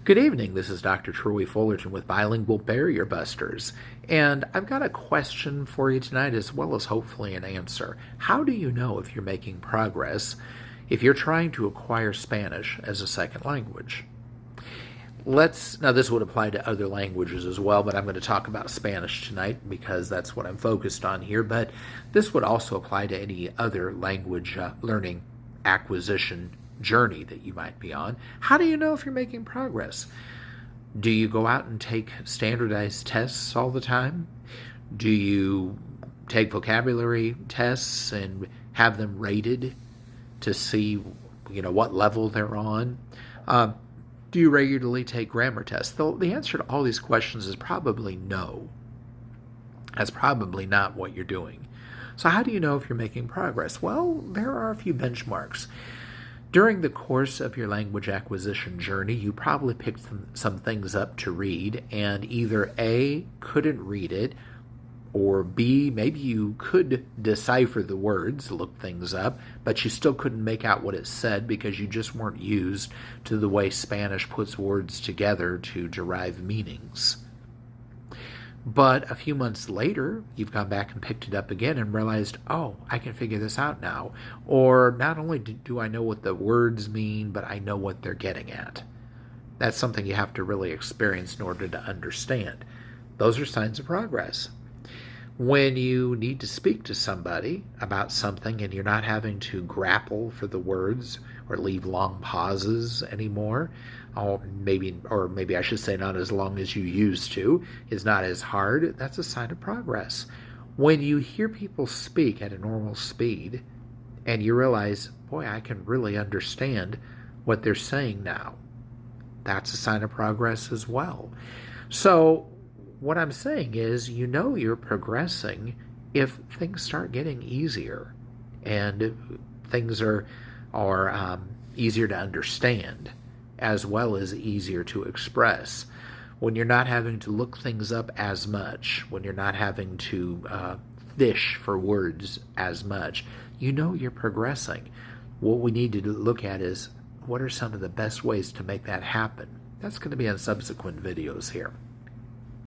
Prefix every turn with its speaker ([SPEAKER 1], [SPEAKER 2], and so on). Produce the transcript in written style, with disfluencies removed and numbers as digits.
[SPEAKER 1] Good evening. This is Dr. Troy Fullerton with Bilingual Barrier Busters, and I've got a question for you tonight as well as hopefully an answer. How do you know if you're making progress if you're trying to acquire Spanish as a second language? Now this would apply to other languages as well, but I'm going to talk about Spanish tonight because that's what I'm focused on here, but this would also apply to any other language learning acquisition journey that you might be on. How do you know if you're making progress? Do you go out and take standardized tests all the time? Do you take vocabulary tests and have them rated to see, what level they're on? Do you regularly take grammar tests? The answer to all these questions is probably no. That's probably not what you're doing. So how do you know if you're making progress? Well, there are a few benchmarks. During the course of your language acquisition journey, you probably picked some things up to read, and either A, couldn't read it, or B, maybe you could decipher the words, look things up, but you still couldn't make out what it said because you just weren't used to the way Spanish puts words together to derive meanings. But a few months later, you've gone back and picked it up again and realized, oh, I can figure this out now. Or not only do I know what the words mean, but I know what they're getting at. That's something you have to really experience in order to understand. Those are signs of progress. When you need to speak to somebody about something and you're not having to grapple for the words or leave long pauses anymore, or maybe I should say not as long as you used to, is not as hard, that's a sign of progress. When you hear people speak at a normal speed and you realize, boy, I can really understand what they're saying now, that's a sign of progress as well. So what I'm saying is, you're progressing if things start getting easier and things are easier to understand as well as easier to express. When you're not having to look things up as much, when you're not having to fish for words as much, you're progressing. What we need to look at is, what are some of the best ways to make that happen? That's going to be on subsequent videos here.